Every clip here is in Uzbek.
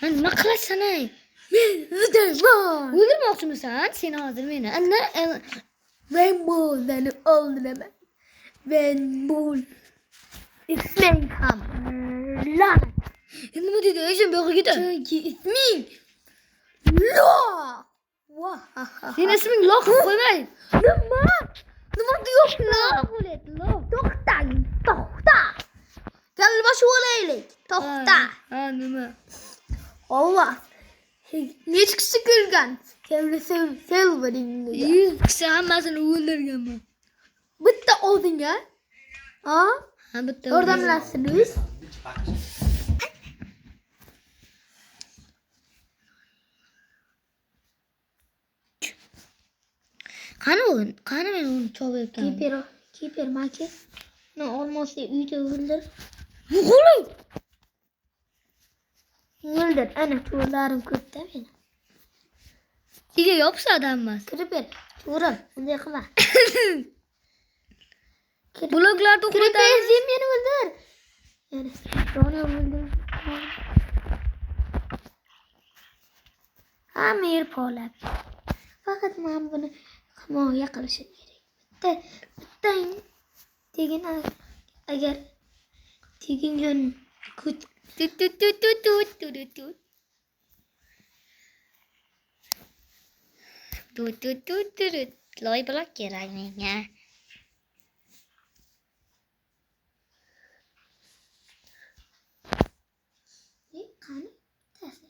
Nima qilasan ey? Men o'ldiraman. O'ldirmoqchimisan sen hozir meni? Men bo'lani o'ldiraman. Men bo'l. İsming ham lan. Nima dedi? O'zim bu yerga git. Chunki isming Lo. Vah. Sening isming Loh qo'ymay. Nima? Nima deyapsan? Loh bo'let, Loh. To'xtang, to'xta. Galbashi olaylik. To'xta. Ha, nima? Allah. Necha kishi ko'rgan? Silvering. 100 kishi hammasini o'ldirganman. Bitta oldinga. Ha? Ha, bitta. Yordamlasiniz. Qani men uni cho'bayapman. Kiper maki. Ne olmasa uyda o'ldir. Qo'lim. O'ldir. Ana cho'larim ko'pda meni. Sizga yopsa odam emas. Kirib ber. Cho'rim, bunday qilma. Bloglarda Kirib o'qiydi. ber, sen meni o'ldir. Yani Roni o'ldir. Hamma yer polab. Faqat men buni himoya qilishim kerak. Bitta degan agar tegingan kut Loy blok kerak menga. qani tasla.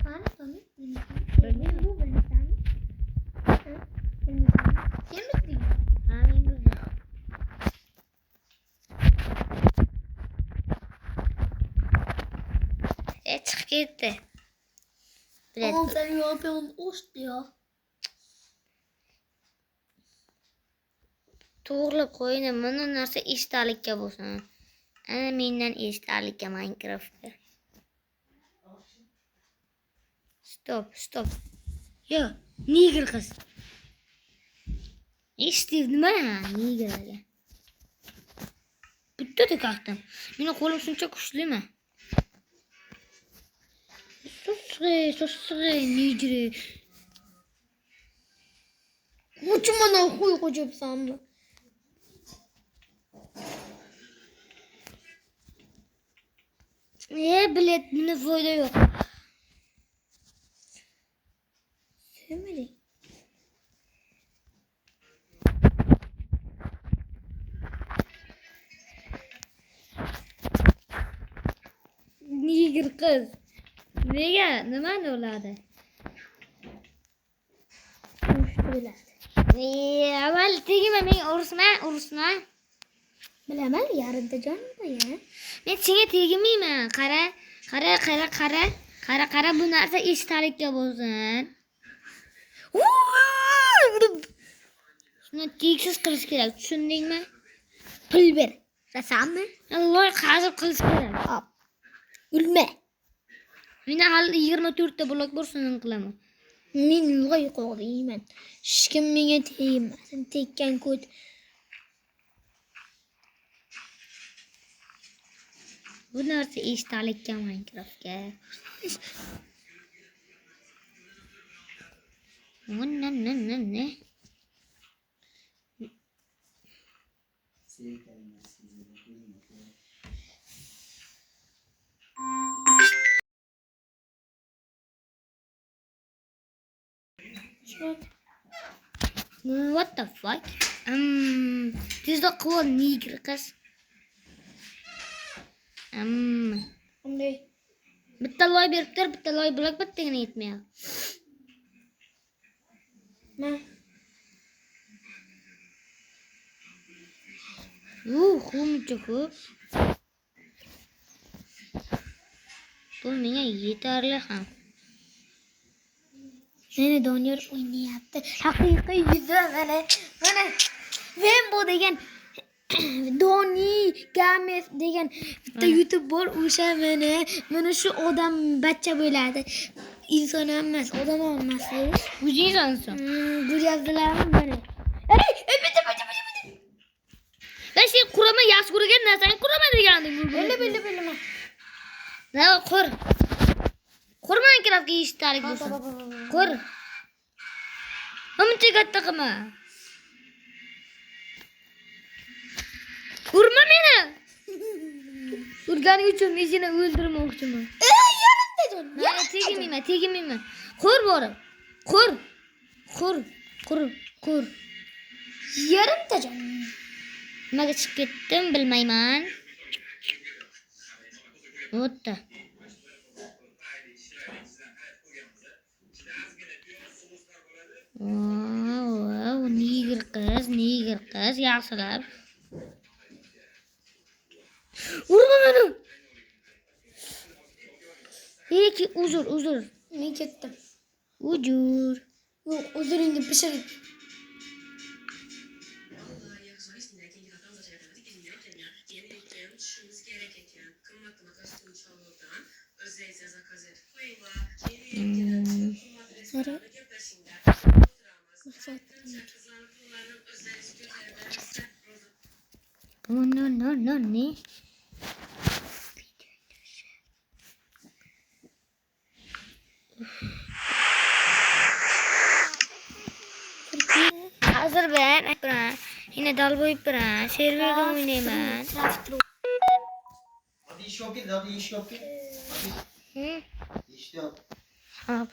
Qani tani. Men bu bilan. Sen bitding. Ha, men bildim. Chiqib ketdi. Oğlum sen yapıyorsun ost ya. To'g'rilab qo'ying, mana narsa esdalikka bo'lsin. Ana mendan esdalikka Minecraftga. Stop. Yo, nigger qiz. Steve nima? Niggerga. Bitta tekakdim. Meni qo'lim shuncha kuchlimi? Sosre, nigger. Uçmana huy koyup sandı. Bilet, buni foyda yo'q. Sevmedi. Nigger qiz. Nega? Nimani o'ladi? Uyuşturuyorlardı. Avval tegma menga urusma. Bilemem yarında canım da ya. Men senga tegmayman. Qara, bu narsa esdalikka bo'lsin. Shuni teksiz qilish kerak, tushundingmi? Pul ver. Rasammi? Alloh hozir qilish kerak. Hop. Gülme. Meni hali 24 ta blok bo'lsin qilaman. Men yo'q qo'ymayman. Hech kim menga tegmasin. Tekkan ko't. Bu narsa esdalikka Minecraftga. Ne? What the fuck? Tezda qilib nigger qiz. Bunday. Bitta loy beribdir, bitta loy blok bittagina yetmayapti. Ne? Xuncha ko'p. Bu menga yetarli ham. Meni Doniyor o'ynayapti. Haqiqiy yuzi mana. Men bu degan Doni Games degan bitta YouTube bor, o'sha mana shu odam bachcha bo'ladi. İnsan emas, odam emas. O'zi insonsan. Ko'ryapsizlarmi mana? Ey, bitta. Ben sen qurama, yaxshi ko'rgan narsani qurama degandim. Bilma. Ne qur. Kur Minecraft'ga iştahlik bo'lsin. Kur. Hamma katta qilma. Urma meni. Urganing uchun men seni o'ldirmoqchiman. Yarimta jon. Men tegmayman. Kur borib. Kur. Yarimta jon. Nimaga chiqib ketdim bilmayman. O'tda. Wow, nigir qiz, yaxshilab. Urma meni. Peki, uzr. Men ketdim. Uzr. Yo'q, o'ziringni pishiring. No, ne? Hazır ben yine dal boyup serverda oynayman. Hadi iş yok ki, hadi iş yok ki. Hadi Hı? iş yok. Hop.